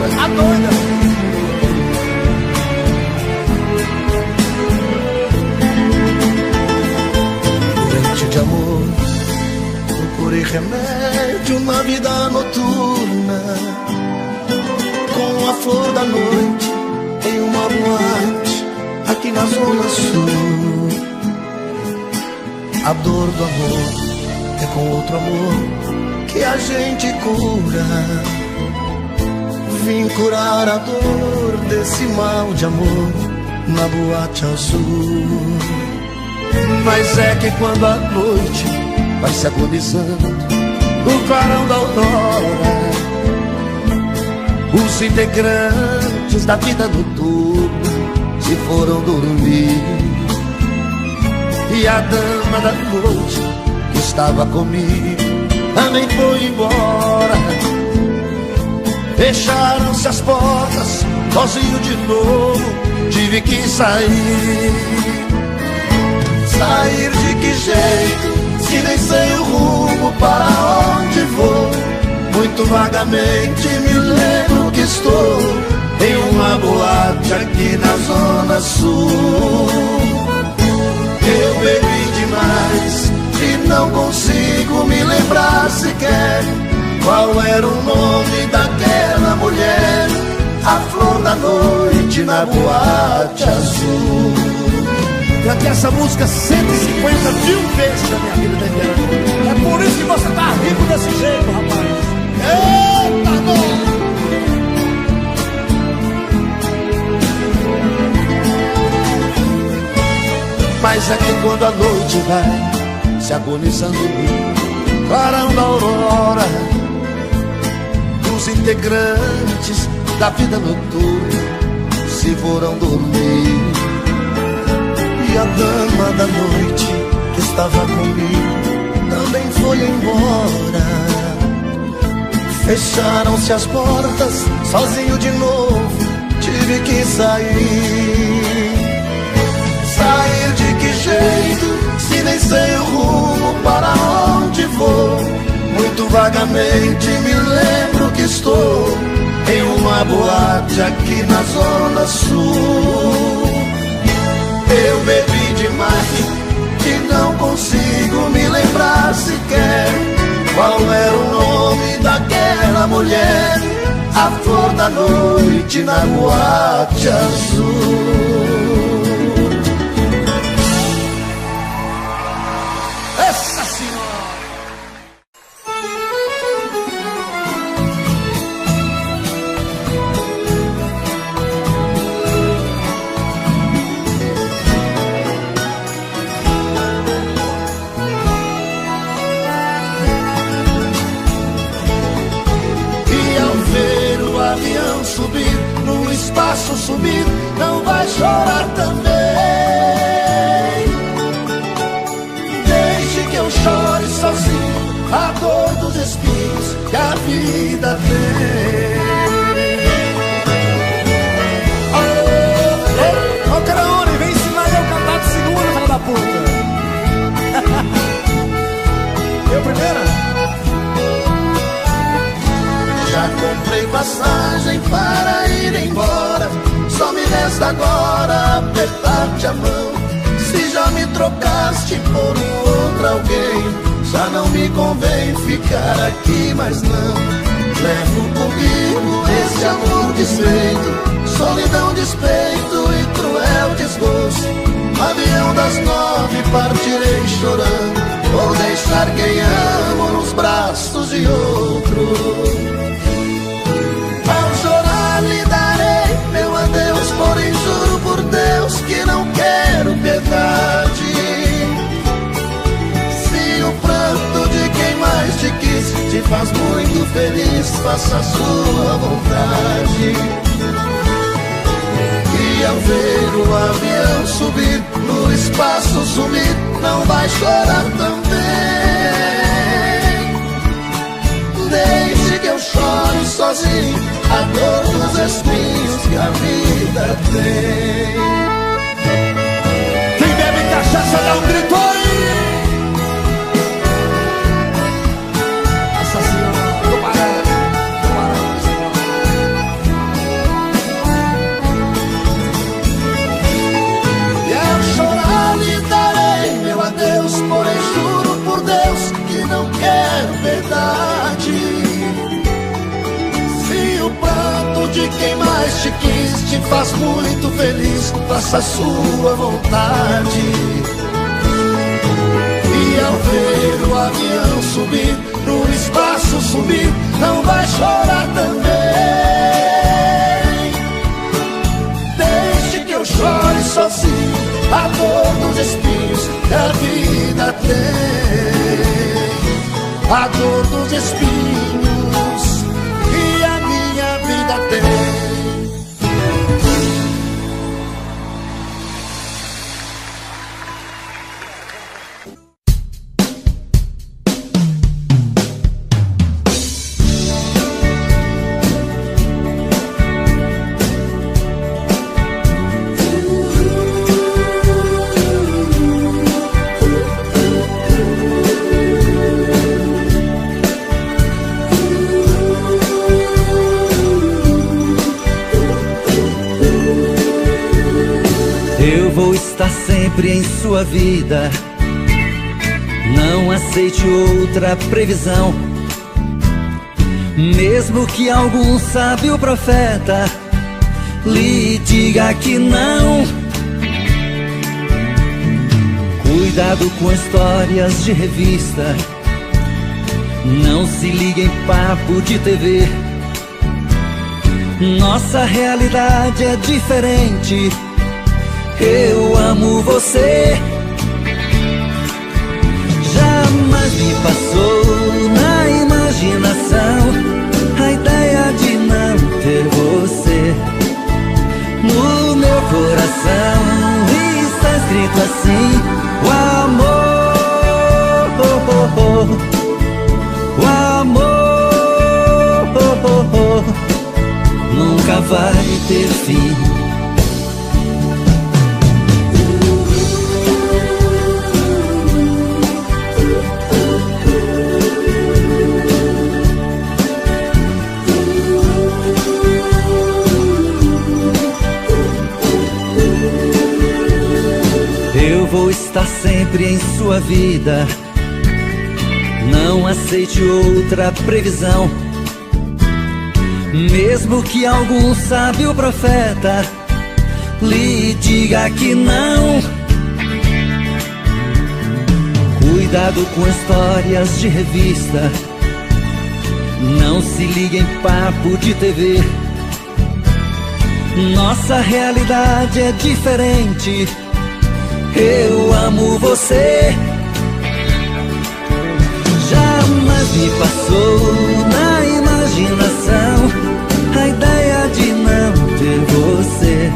A doida. Doente de amor, procurei remédio na vida noturna, com a flor da noite em uma boate aqui na Zona Sul. A dor do amor é com outro amor que a gente cura. Vim curar a dor desse mal de amor na boate azul. Mas é que quando a noite vai se agonizando no clarão da aurora, os integrantes da vida noturna se foram dormir. E a dama da noite que estava comigo também foi embora. Fecharam-se as portas, sozinho de novo tive que sair. Sair de que jeito, se nem sei o rumo para onde vou? Muito vagamente me lembro que estou em uma boate aqui na Zona Sul. Eu bebi demais e não consigo me lembrar sequer qual era o nome daquela mulher, a flor da noite na boate azul. Cantei essa música 150 mil vezes na minha vida inteira. É por isso que você tá rico desse jeito, rapaz. Eita, não! Mas é que quando a noite vai se agonizando no clarão da aurora, os integrantes da vida noturna se foram dormir. E a dama da noite que estava comigo também foi embora. Fecharam-se as portas, sozinho de novo tive que sair. Sair de que jeito, se nem sei o rumo para onde vou? Muito vagamente me lembro que estou em uma boate aqui na Zona Sul. Eu bebi demais e não consigo me lembrar sequer qual era o nome daquela mulher, a flor da noite na boate azul. Subir, no espaço sumir, não vai chorar também. Deixe que eu chore sozinho a dor dos espinhos que a vida tem. Ô, Craone, vem ensinar eu a cantar de segunda, filha da puta. Eu primeira? Já comprei passagem para ir embora, só me resta agora apertar-te a mão. Se já me trocaste por um outro alguém, já não me convém ficar aqui, mas não. Levo comigo esse amor desfeito, solidão, despeito e cruel desgosto. Avião das 9 partirei chorando, vou deixar quem amo nos braços de outro. Ao chorar lhe darei meu adeus, porém juro por Deus que não quero piedade. Se o pranto de quem mais te quis te faz muito feliz, faça a sua vontade. E ao ver o avião subir, no espaço sumir, não vai chorar também. Deixe que eu chore sozinho a dor dos espinhos que a vida tem. Quem bebe cachaça dá um grito aí. Nossa Senhora, tô parado, Senhor. Deus te quis, te faz muito feliz, faça a sua vontade. E ao ver o avião subir, no espaço sumir, não vai chorar também. Deixe que eu chore sozinho a dor dos espinhos que a vida tem, a dor dos espinhos que a minha vida tem. Está sempre em sua vida. Não aceite outra previsão, mesmo que algum sábio profeta lhe diga que não. Cuidado com histórias de revista, não se ligue em papo de TV. Nossa realidade é diferente. Eu amo você. Jamais me passou na imaginação a ideia de não ter você. No meu coração está escrito assim: o amor, o amor nunca vai ter fim. Eu vou estar sempre em sua vida. Não aceite outra previsão, mesmo que algum sábio profeta lhe diga que não. Cuidado com histórias de revista, não se ligue em papo de TV. Nossa realidade é diferente. Eu amo você. Jamais me passou na imaginação a ideia de não ter você.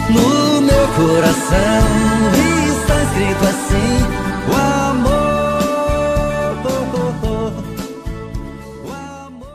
No meu coração está escrito assim: o amor, o amor.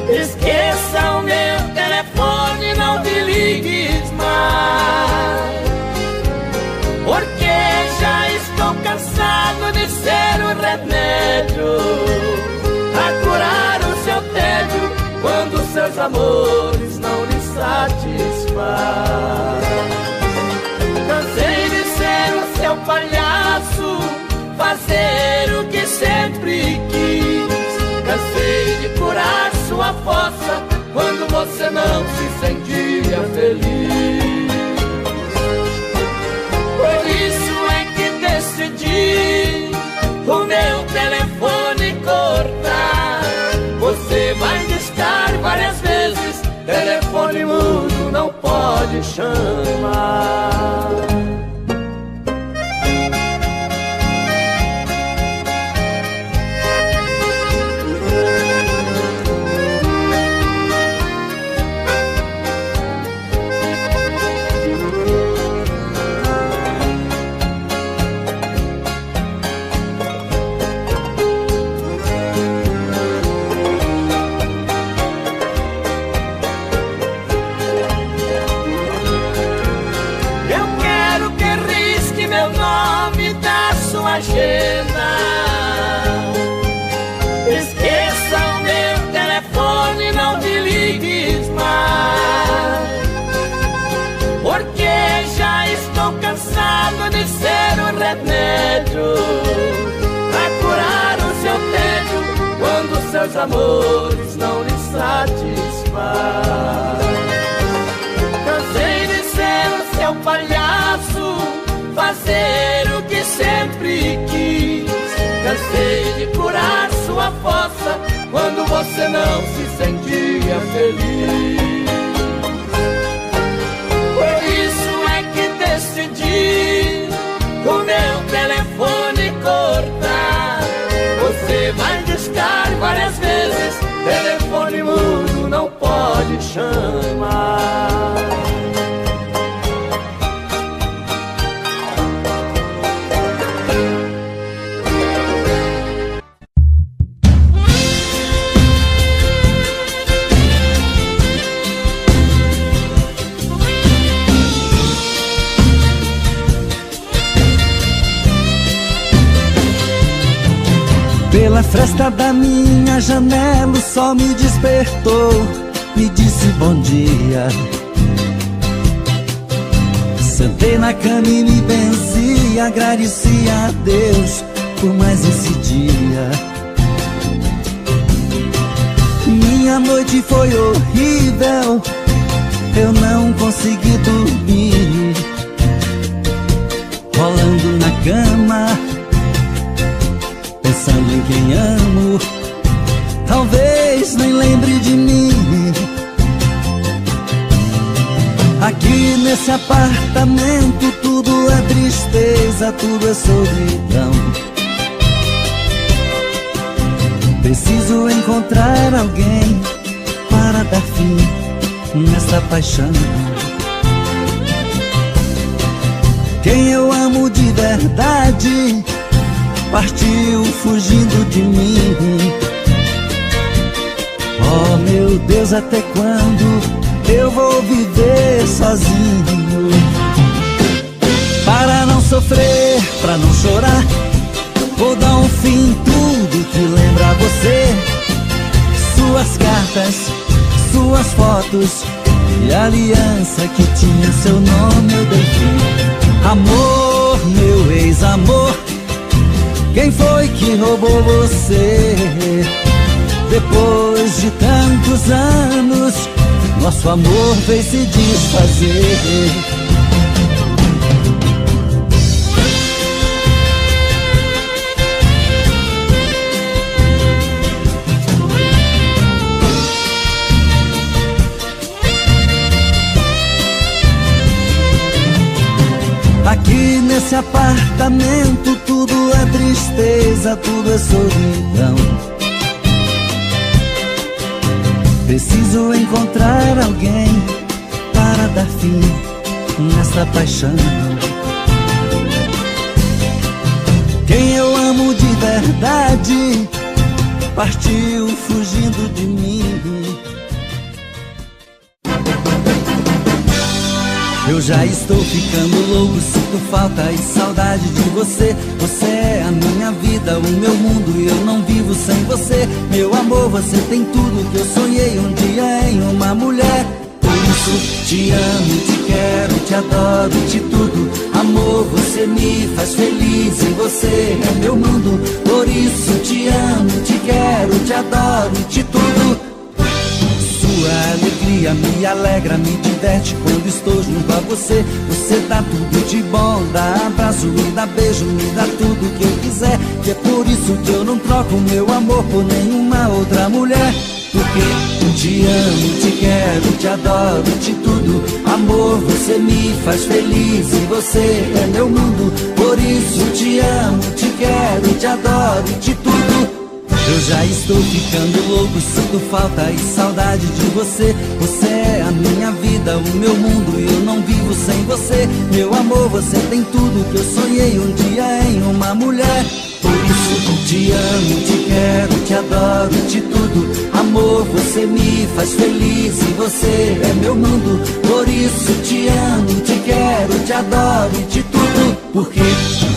Esqueça o meu telefone, não me ligues mais, porque já estou cansado de ser o remédio a curar o seu tédio quando seus amores não lhe satisfazem. Cansei de ser o seu palhaço, fazer o que sempre quis. Cansei de curar sua fossa quando você não se sentia feliz. Por isso é que decidi o meu telefone cortar. Você vai discar várias vezes, telefone mudo não pode chamar. agenda. Esqueça o meu telefone, não me ligues mais, porque já estou cansado de ser um remédio pra curar o seu tédio quando seus amores não lhe satisfazem. Cansei de ser o seu palhaço, fazer o que sempre quis. Cansei de curar sua fossa quando você não se sentia feliz. Por isso é que decidi o meu telefone cortar. Você vai discar várias vezes, telefone mudo não pode chamar. Pela fresta da minha janela o sol me despertou, me disse bom dia. Sentei na cama e me benzi, agradeci a Deus por mais esse dia. Minha noite foi horrível, eu não consegui dormir, rolando na cama, pensando em quem amo, talvez nem lembre de mim. Aqui nesse apartamento tudo é tristeza, tudo é solidão. Preciso encontrar alguém para dar fim nessa paixão. Quem eu amo de verdade partiu fugindo de mim. Oh meu Deus, até quando eu vou viver sozinho? Para não sofrer, pra não chorar, vou dar um fim em tudo que lembra você. Suas cartas, suas fotos e a aliança que tinha seu nome eu dei fim. Amor, meu ex-amor, quem foi que roubou você? Depois de tantos anos, nosso amor veio se desfazer. Aqui nesse apartamento tudo é tristeza, tudo é solidão. Preciso encontrar alguém para dar fim nessa paixão. Quem eu amo de verdade partiu fugindo de mim. Eu já estou ficando louco, sinto falta e saudade de você. Você é a minha vida, o meu mundo e eu não vivo sem você. Meu amor, você tem tudo que eu sonhei um dia em uma mulher. Por isso te amo, te quero, te adoro, te tudo. Amor, você me faz feliz e você é meu mundo. Por isso te amo, te quero, te adoro, te tudo. Sua alegria me alegra, me diverte quando estou junto a você. Você dá tudo de bom, dá abraço, me dá beijo, me dá tudo que eu quiser. E é por isso que eu não troco meu amor por nenhuma outra mulher. Porque te amo, te quero, te adoro, te tudo. Amor, você me faz feliz e você é meu mundo. Por isso te amo, te quero, te adoro, te tudo. Eu já estou ficando louco, sinto falta e saudade de você. Você é a minha vida, o meu mundo e eu não vivo sem você. Meu amor, você tem tudo que eu sonhei um dia em uma mulher. Por isso te amo, te quero, te adoro, te tudo. Amor, você me faz feliz e você é meu mundo. Por isso te amo, te quero, te adoro, te tudo. Porque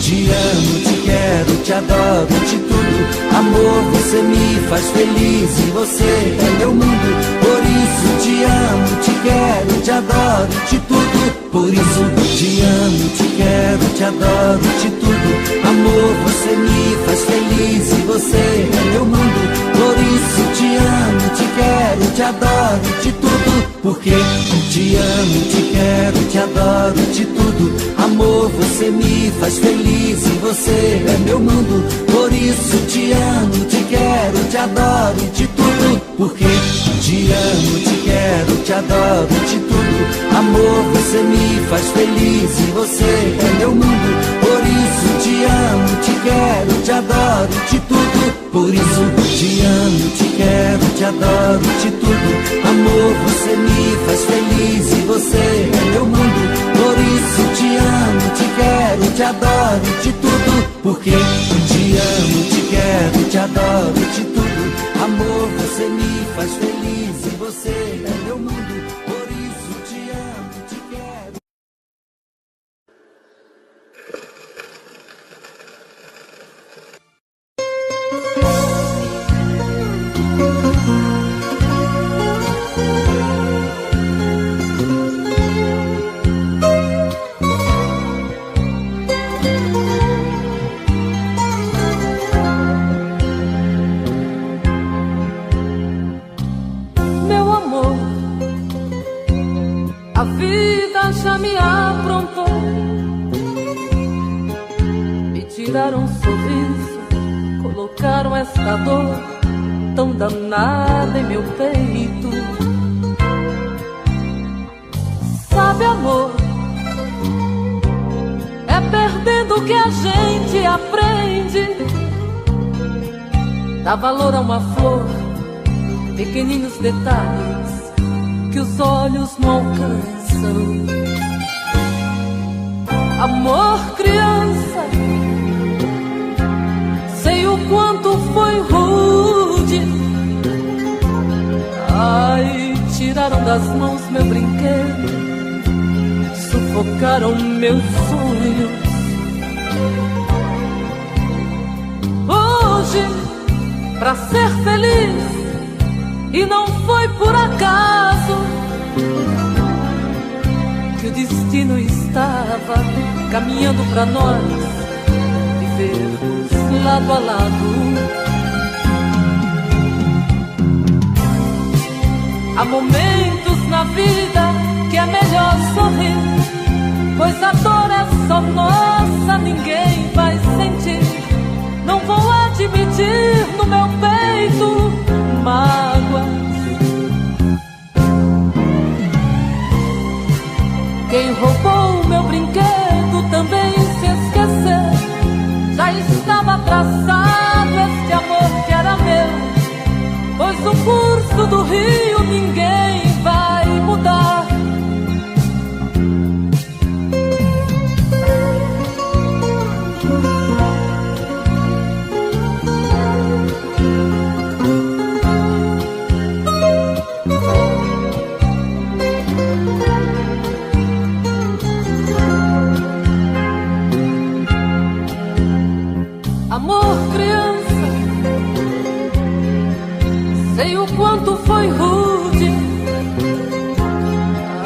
te amo, te quero, te adoro de tudo. Amor, você me faz feliz e você é meu mundo. Por isso te amo, te quero, te adoro de tudo. Por isso te amo, te quero, te adoro de tudo. Amor, você me faz feliz e você é meu mundo. Por isso te amo, te quero, te adoro de tudo. Porque te amo, te quero, te adoro de tudo. Amor, você me faz feliz e você é meu mundo. Por isso te amo, te quero, te adoro de tudo. Porque te amo, te quero, te adoro de tudo. Amor, você me faz feliz e você é meu mundo. Por isso te amo, te quero, te adoro de tudo. Por isso te amo, te quero, te adoro de tudo. Amor, você me faz feliz e você é meu mundo. Por isso te amo, te quero, te adoro de tudo. Porque te amo, te quero, te adoro de tudo. Amor, você me faz feliz e você é meu mundo. Por isso te amo, te quero. A vida já me aprontou, me tiraram um sorriso, colocaram esta dor tão danada em meu peito. Sabe, amor, é perdendo que a gente aprende. Dá valor a uma flor, pequeninos detalhes que os olhos não alcançam. Amor, criança, sei o quanto foi rude. Ai, tiraram das mãos meu brinquedo, sufocaram meus sonhos. Hoje, pra ser feliz, e não foi por acaso que o destino estava caminhando pra nós vivermos lado a lado. Há momentos na vida que é melhor sorrir, pois a dor é só nossa, ninguém vai sentir. Não vou admitir no meu peito mágoas. Quem roubou meu brinquedo também se esqueceu. Já estava traçado este amor que era meu, pois o curso do rio ninguém vai mudar. Amor, criança, sei o quanto foi rude.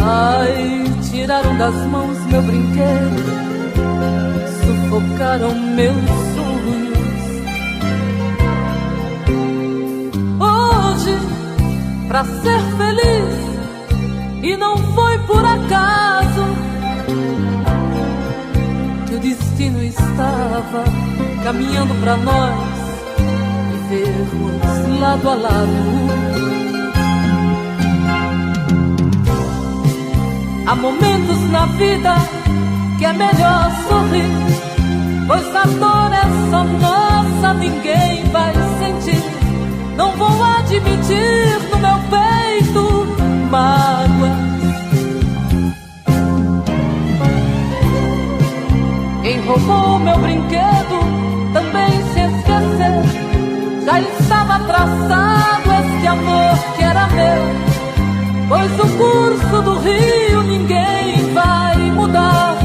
Ai, tiraram das mãos meu brinquedo, sufocaram meus sonhos. Hoje, pra ser feliz, e não foi por acaso que o destino estava caminhando pra nós vivermos lado a lado. Há momentos na vida que é melhor sorrir, pois a dor é só nossa, ninguém vai sentir. Não vou admitir no meu peito mágoas. Quem roubou meu brinquedo também se esqueceu. Já estava traçado este amor que era meu, pois o curso do rio ninguém vai mudar.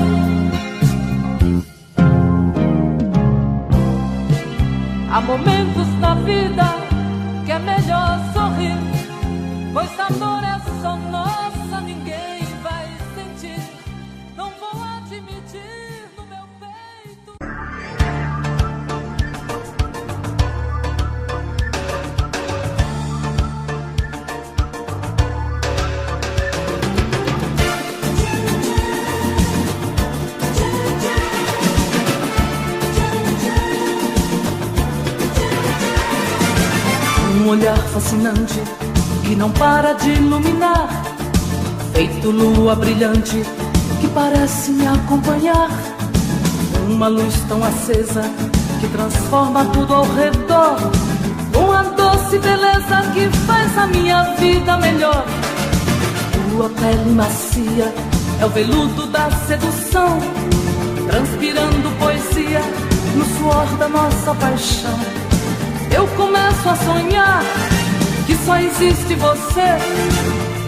fascinante que não para de iluminar, feito lua brilhante que parece me acompanhar. Uma luz tão acesa que transforma tudo ao redor, uma doce beleza que faz a minha vida melhor. Tua pele macia é o veludo da sedução, transpirando poesia no suor da nossa paixão. Eu começo a sonhar que só existe você,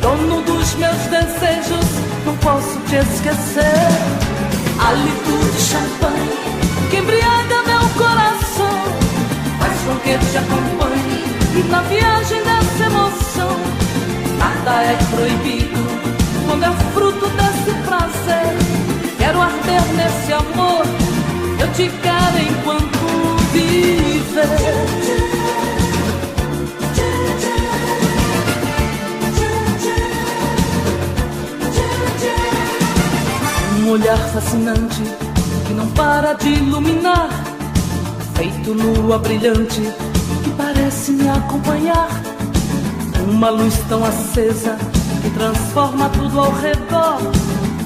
dono dos meus desejos, não posso te esquecer. Hálito de champanhe que embriaga meu coração, faz com que te acompanhe na viagem dessa emoção. Nada é proibido quando é fruto desse prazer. Quero arder nesse amor, eu te quero enquanto viver. Um olhar fascinante que não para de iluminar, feito lua brilhante que parece me acompanhar. Uma luz tão acesa que transforma tudo ao redor,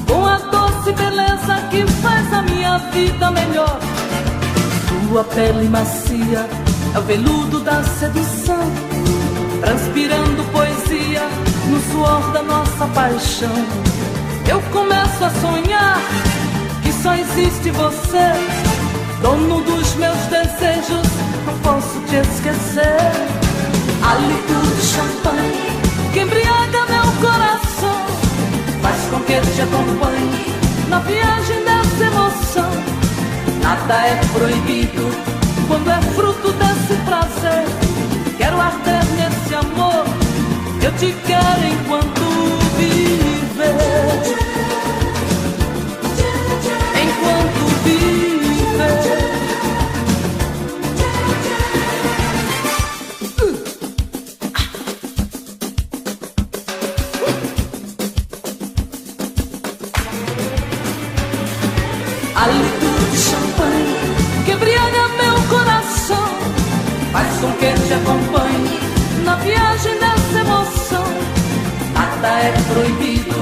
com a doce beleza que faz a minha vida melhor. Tua pele macia é o veludo da sedução, transpirando poesia no suor da nossa paixão. Eu começo a sonhar que só existe você, dono dos meus desejos, não posso te esquecer. Hálito de champanhe que embriaga meu coração, faz com que te acompanhe na viagem dessa emoção. Nada é proibido quando é fruto desse prazer. Quero arder nesse amor, eu te quero enquanto viver. Enquanto viver. Hálito de champanhe que embriaga meu coração, faz com que te acompanhe na viagem dessa emoção. Nada é proibido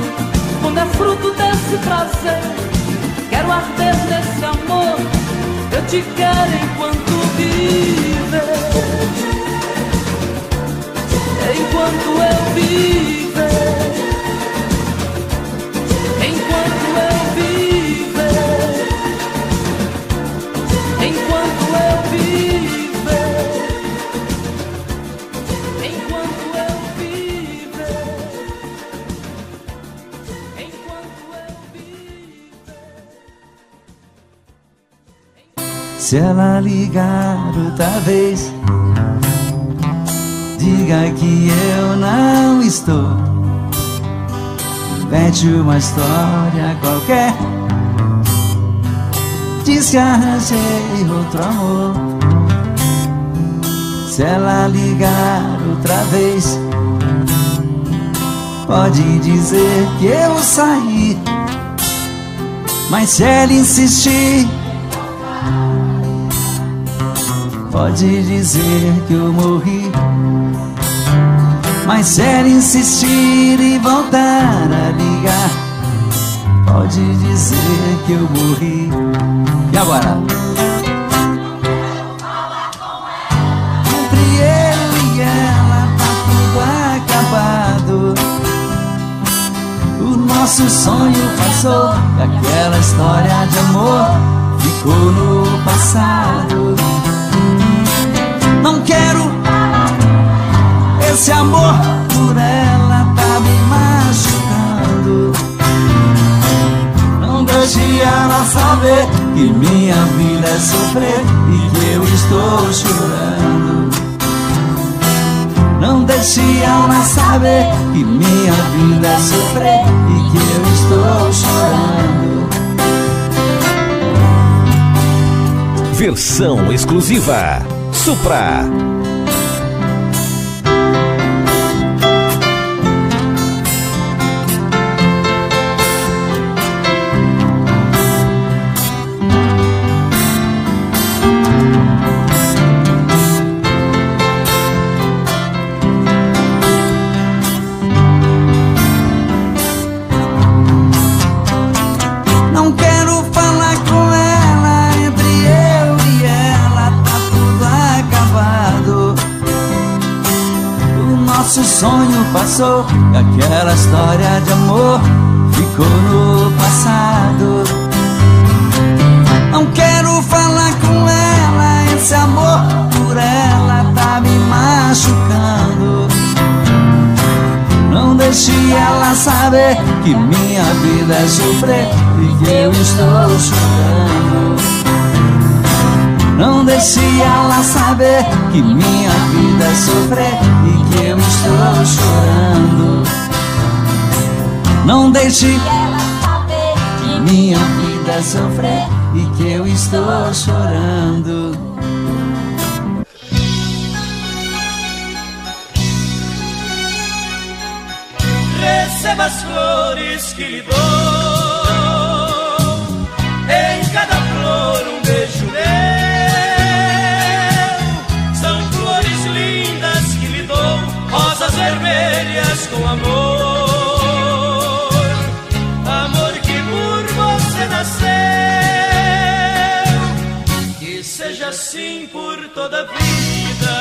quando é fruto desse prazer. Quero arder nesse amor, eu te quero enquanto viver. Enquanto eu viver. Enquanto eu viver. Enquanto eu viver. Enquanto eu viver. Enquanto eu viver. Se ela ligar outra vez, diga que eu não estou. Invente uma história qualquer, diz que arranjei outro amor. Se ela ligar outra vez, pode dizer que eu saí, mas se ela insistir, pode dizer que eu morri. Mas se ela insistir e voltar a ligar, pode dizer que eu morri. E agora? Entre eu e ela tá tudo acabado. O nosso sonho passou e aquela história de amor ficou no passado. Não quero esse amor, por ela tá me machucando. Não deixe ela saber que minha vida é sofrer e que eu estou chorando. Não deixe ela saber que minha vida é sofrer e que eu estou chorando. Versão exclusiva Supra. sonho passou, aquela história de amor ficou no passado. Não quero falar com ela, esse amor por ela tá me machucando. Não deixe ela saber que minha vida é sofrer e que eu estou chorando. Não deixe ela saber que minha vida é sofrer e que eu estou chorando. Não deixe ela saber que minha vida é sofrer e que eu estou chorando. Receba as flores que lhe dou, em cada flor um beijo meu. São flores lindas que lhe dou, rosas vermelhas com amor. Amor que por você nasceu, que seja assim por toda a vida.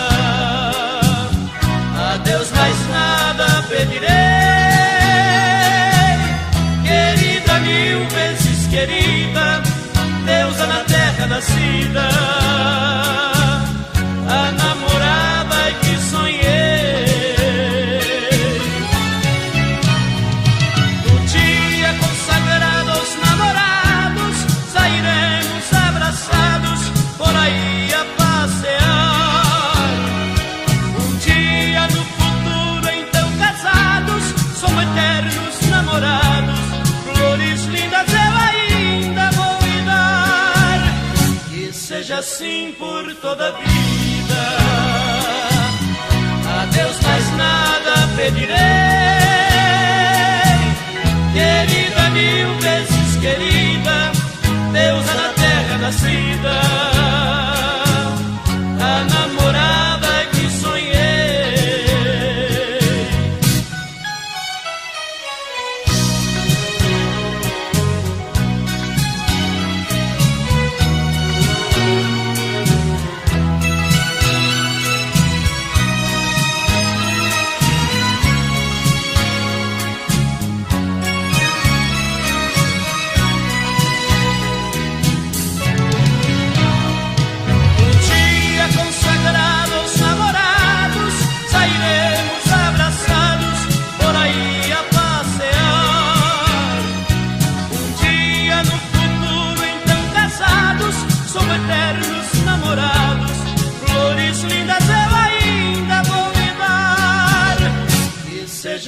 A Deus mais nada pedirei. Mil vezes querida, deusa na terra nascida, a namorada que sonhei. No dia consagrado aos namorados, sairemos abraçados por aí a passear. Um dia no futuro então casados, somos eternos namorados. Flores lindas eu ainda vou lhe dar, que seja assim por toda a vida. A Deus mais nada pedirei. Querida, mil vezes querida, deusa na terra nascida, a namorada que sonhei.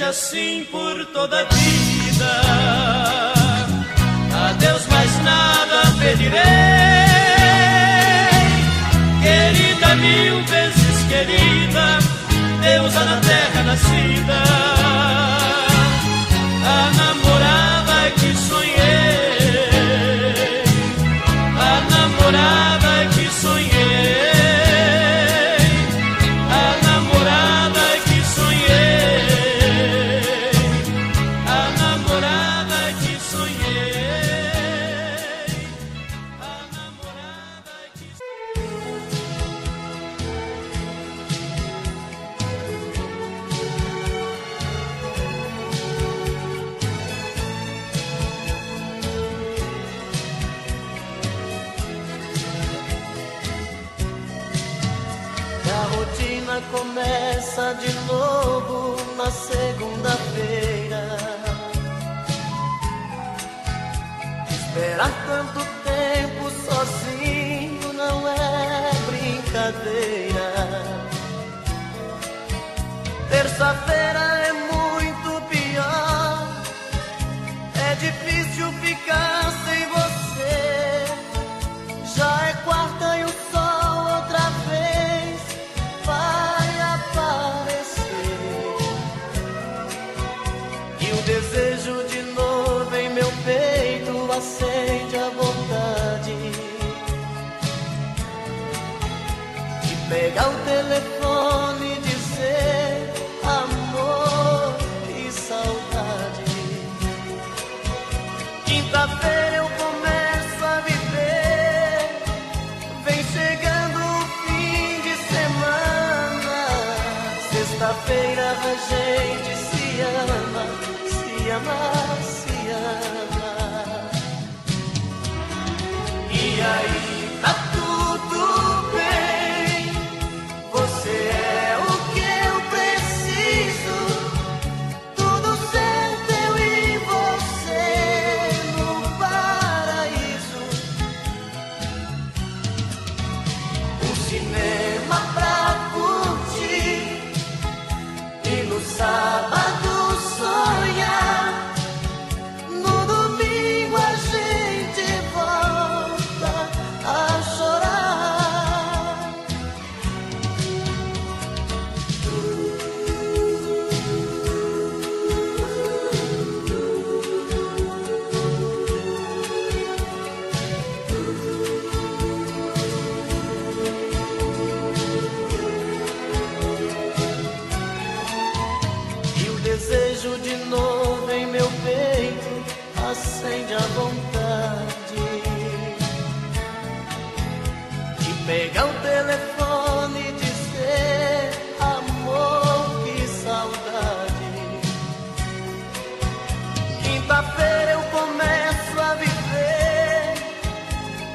Assim por toda a vida. A Deus mais nada pedirei. Querida, mil vezes querida, deusa na terra nascida, a namorada que sonhei, a namorada que sonhei. Começa de novo na segunda-feira. Esperar tanto tempo sozinho não é brincadeira. Terça-feira é muito pior. É difícil ficar sem você. Já é quarta e o sol outra vez vai aparecer. E o desejo de novo em meu peito acende a vontade de pegar o telefone e dizer amor e saudade. Quinta-feira eu começo a viver, vem chegando o fim de semana. Sexta-feira Sexta-feira a gente se ama, se ama, se ama. E aí tá tudo bem, você é o que eu preciso, tudo certo eu e você no paraíso. Um cinema pra curtir e no sábado sonhar, no domingo a gente volta a chorar. E o desejo de novo em meu peito acende a vontade de pegar o telefone e dizer: amor, que saudade. Quinta-feira eu começo a viver,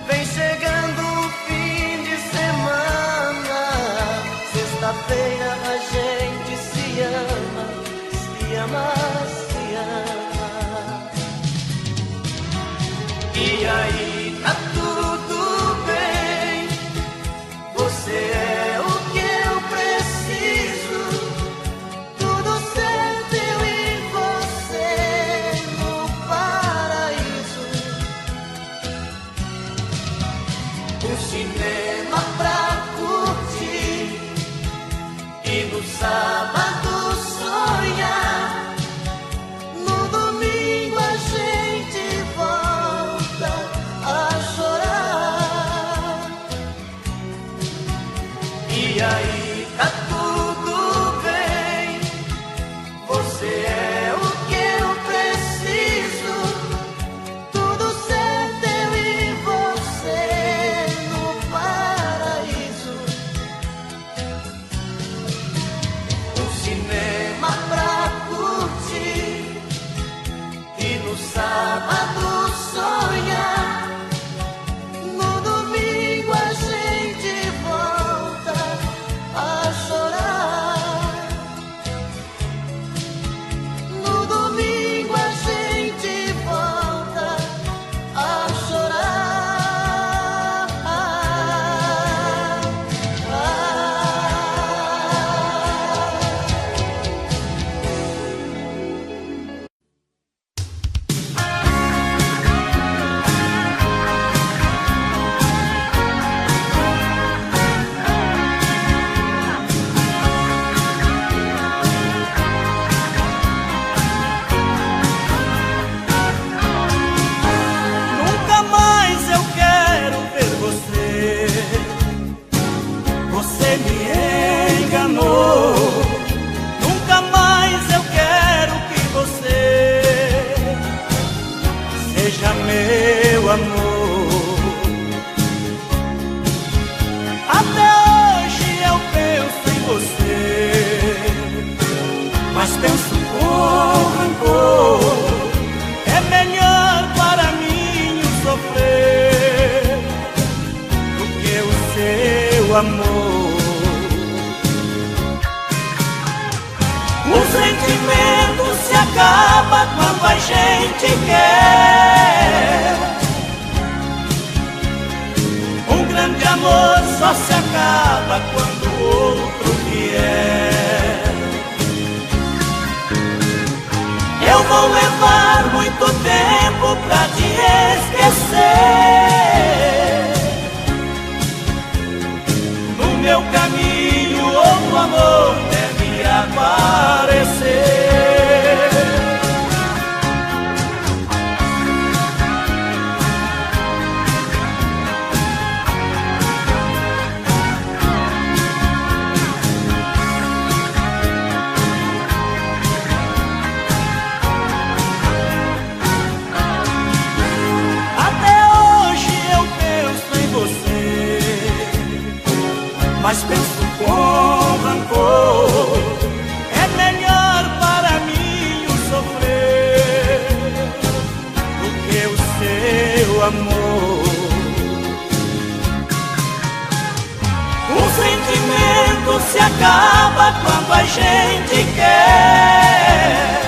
vem chegando o fim de semana. Sexta-feira a gente se ama, se ama, se ama. E aí tá tudo bem, você é o que eu preciso, tudo certo eu e você no paraíso. Um cinema pra curtir e no sábado sonhar, no domingo a gente volta a chorar. E aí tá tudo bem, você é o que eu preciso, tudo certo eu e você no paraíso. Um cinema pra curtir e no sábado sonhar, no domingo a gente volta a chorar. No domingo a gente volta a chorar. Nunca mais eu quero ver você. Você me enganou. Nunca mais eu quero que você seja meu amor. Até hoje eu penso em você, mas penso com rancor. É melhor para mim sofrer do que o seu amor. O sentimento se acaba quando a gente quer. Um grande amor só se acaba quando o outro vier. Eu vou levar muito tempo pra te esquecer. No meu caminho outro amor deve aparecer. mas penso com rancor. meu amor. O sentimento se acaba quando a gente quer.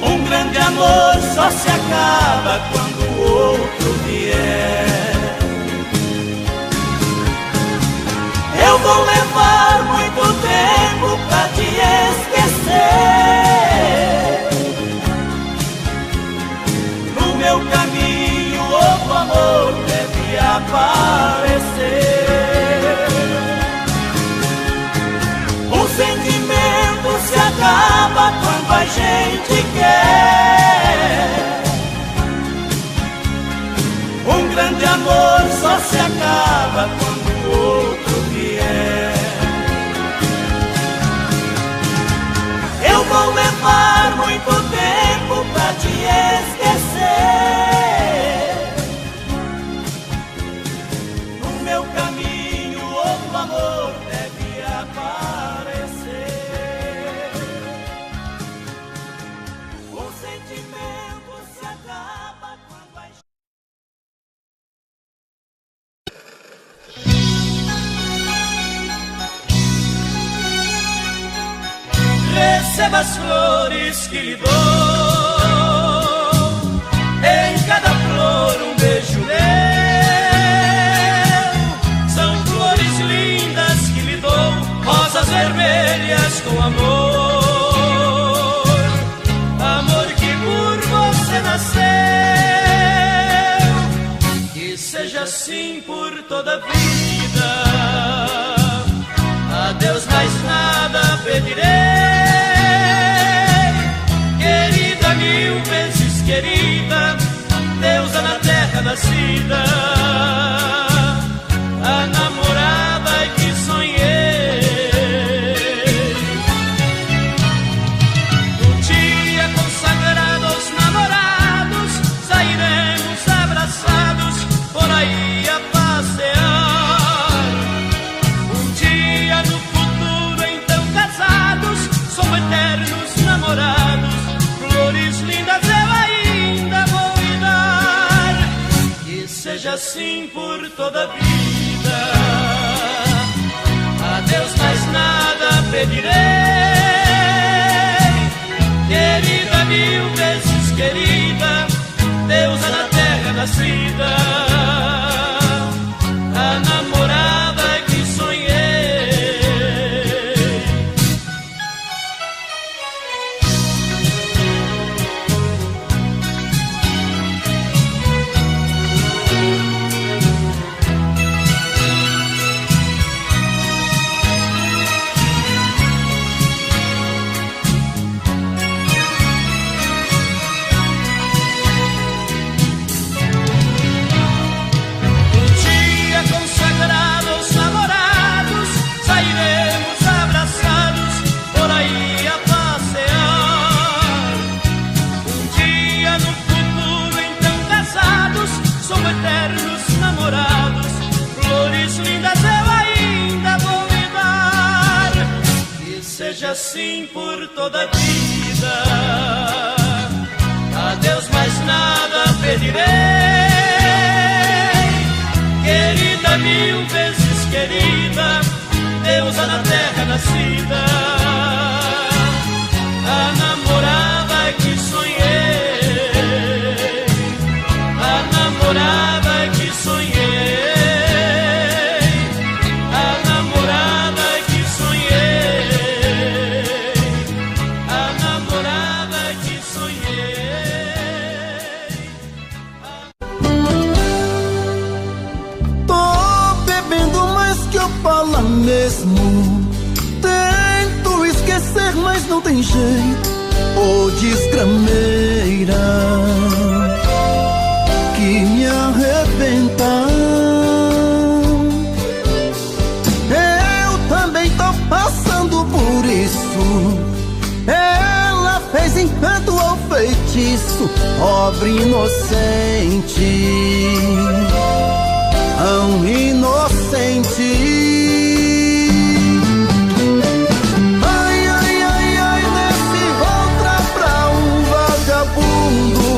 Um grande amor só se acaba quando o outro vier. Eu vou levar muito tempo pra te esquecer. No meu caminho outro amor deve aparecer. O sentimento se acaba quando a gente quer. Um grande amor só se acaba quando o outro vier. Eu vou levar muito tempo pra te esquecer. No meu caminho outro amor deve aparecer. O sentimento se acaba quando a gente... Receba as flores que lhe dou, em cada flor um beijo meu. São flores lindas que lhe dou, rosas vermelhas com amor. Amor que por você nasceu, que seja assim por toda a vida. A Deus mais nada pedirei. Querida, mil vezes querida, deusa na terra nascida, a namorada que sonhei. Um dia consagrado aos namorados, sairemos abraçados por aí a passear. Um dia no futuro então casados, somos eternos namorados. Flores lindas eu ainda vou lhe dar, que seja assim por toda a vida. A Deus mais nada pedirei. Querida, mil vezes querida, deusa na terra nascida, a namorada que sonhei. Assim por toda a vida. A Deus mais nada pedirei. Querida, mil vezes querida, deusa na terra nascida, a namorada que sonhei, a namorada que sonhei. Mesmo tento esquecer, mas não tem jeito. Ô desgrameira que me arrebenta. Eu também tô passando por isso. Ela fez encanto ou feitiço, pobre inocente, tão inocente. Ai, ai, ai, ai, nesse outra pra um vagabundo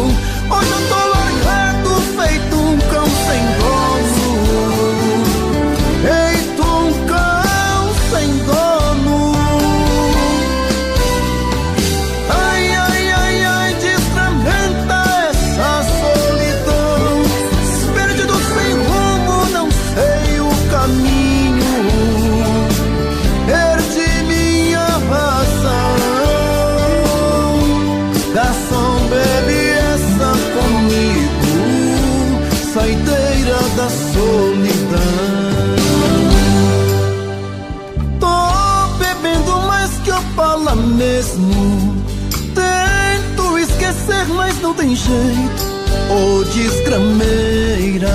solidão. Tô bebendo mais que eu falo mesmo. Tento esquecer, mas não tem jeito. Ô desgrameira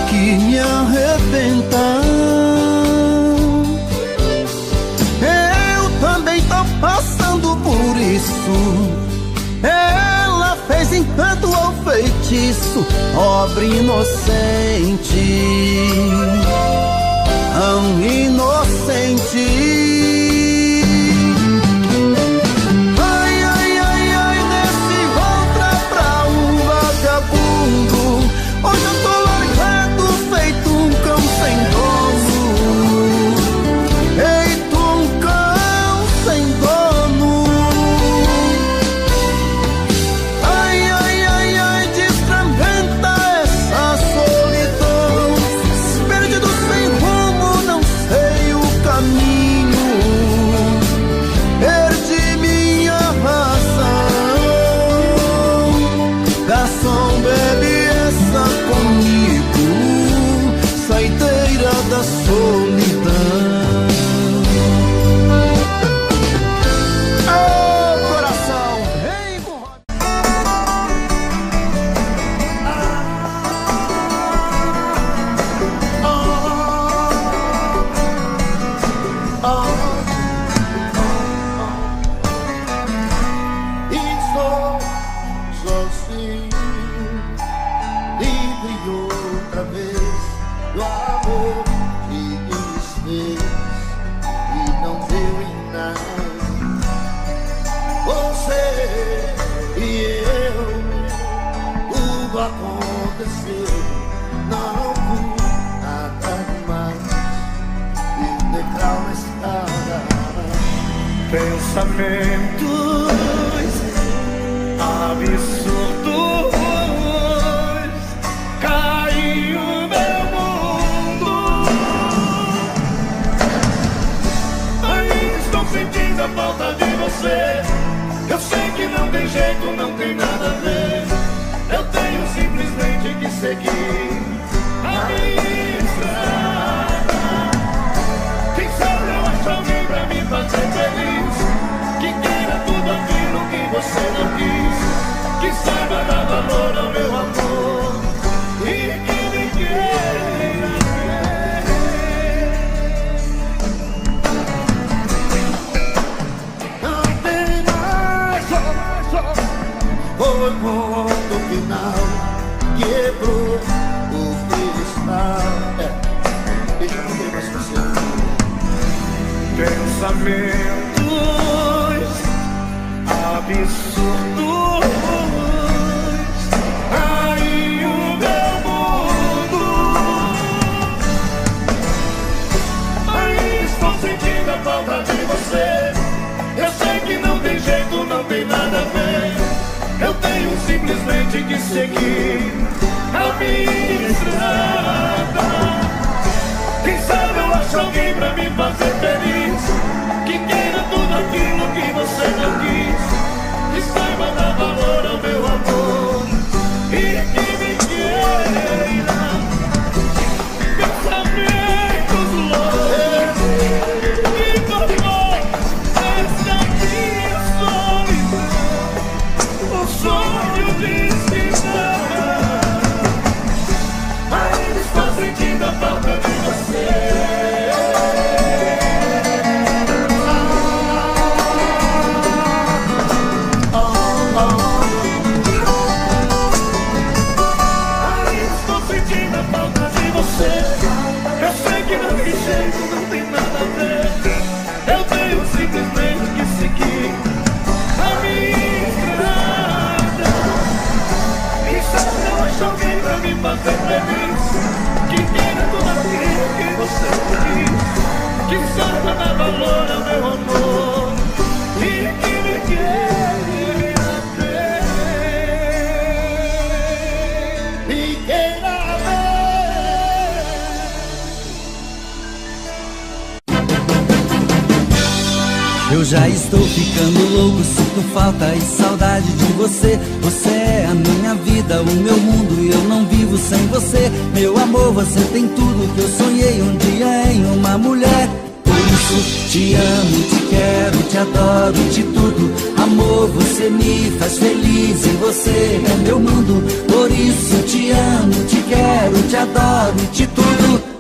que me arrebenta. Eu também tô passando por isso. Ela fez encanto ao feitiço, pobre inocente, tão inocente. Ai, ai, ai, ai, desse outra pra um vagabundo. Hoje eu tô largado, feito um cão sem dono. Feito um cão sem dono. Ai, ai, ai, ai, destrambenta essa solidão. Perdido sem rumo, não sei o caminho. Perdi minha razão. Garçom, bebe essa comigo, saideira da solidão. Ô coração, vem com Estou sozinho, livre outra vez do amor que desfez e não deu em nada. Você e eu, tudo aconteceu, não fui nada demais. E o degrau na escada, Pensamentos absurdos caiu meu mundo. Ainda estou sentindo a falta de você. Eu sei que não tem jeito, não tem nada a ver. Eu tenho simplesmente que seguir a minha estrada. Quem sabe eu acho alguém pra me fazer feliz, que queira tudo aquilo que você não quis, que saiba dar valor ao meu amor e que me queira ver. não tem mais foi ponto final, quebrou o cristal. Deixa eu ver mais você. Pensamentos absurdos aí o meu mundo. Aí estou sentindo a falta de você. Eu sei que não tem jeito, não tem nada a ver. Eu tenho simplesmente que seguir a minha estrada. Quem sabe eu acho alguém pra me fazer feliz, que queira tudo aquilo que você não quis, que saiba dar valor ao meu amor e que me queira. Pensamentos loucos que formou essa minha solidão, o sonho de se dar. Ainda estou sentindo a falta de você. Eu sei que não tem jeito, não tem nada a ver. Eu tenho simplesmente que seguir a minha estrada. E sabe, eu acho alguém pra me fazer feliz, que queira tudo aquilo que você quis, que saiba dar valor ao meu amor e que me queira ver. Me queira ver. Eu já estou ficando louco, sinto falta e saudade de você. Você é a minha vida, o meu mundo e eu não vivo sem você. Meu amor, você tem tudo que eu sonhei um dia em uma mulher. Por isso te amo, te quero, te adoro, te tudo. Amor, você me faz feliz e você é meu mundo. Por isso te amo, te quero, te adoro, te tudo.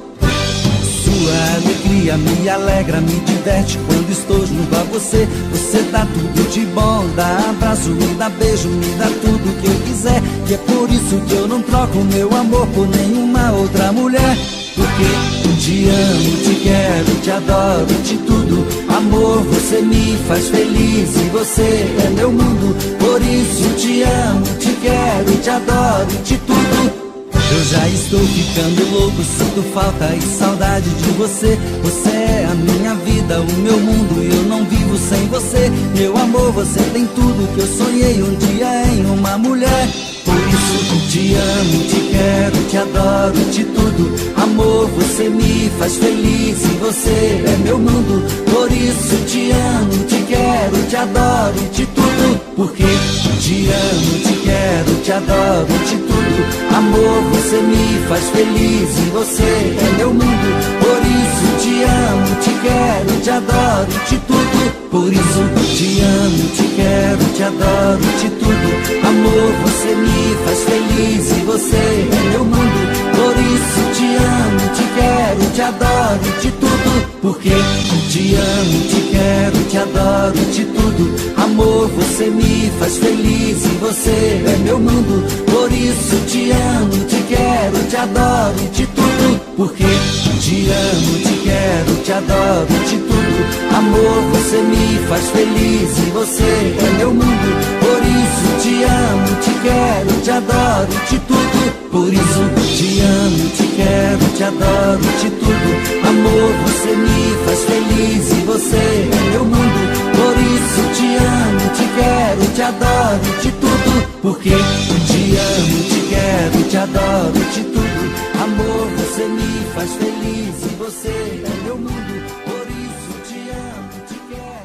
Sua alegria me alegra, me diverte quando estou junto a você. Você dá tudo de bom, dá abraço, me dá beijo, me dá tudo que eu quiser. E é por isso que eu não troco meu amor por nenhuma outra mulher. Porque te amo, te quero, te adoro, te tudo. Amor, você me faz feliz e você é meu mundo. Por isso te amo, te quero, te adoro, te tudo. Eu já estou ficando louco, sinto falta e saudade de você. Você é a minha vida, o meu mundo e eu não vivo sem você. Meu amor, você tem tudo que eu sonhei um dia em uma mulher. Por isso te amo, te quero, te adoro, te tudo. Amor, você me faz feliz e você é meu mundo. Por isso te amo, te quero, te adoro, te tudo. Porque te amo, te quero, te adoro, te tudo. Amor, você me faz feliz e você é meu mundo. Por isso te amo, te quero, te adoro, te tudo. Por isso te amo, te quero, te adoro, te tudo. Amor, você me faz feliz e você é meu mundo. Por isso te amo, te quero, te adoro, te tudo. Porque te amo, te quero, te adoro, te tudo. Amor, você me faz feliz e você é meu mundo. Por isso te amo, te quero, te adoro, te tudo. Porque te amo, te quero, te adoro, te tudo. Amor, você me faz feliz e você é meu mundo. Por isso te amo, te quero, te adoro, te tudo. Por isso te amo, te quero, te adoro, te tudo. Amor, você me faz feliz e você é meu mundo. Por isso te amo, te quero, te adoro, te tudo. Porque te amo, te quero, te adoro, te tudo. Amor, você me faz feliz e você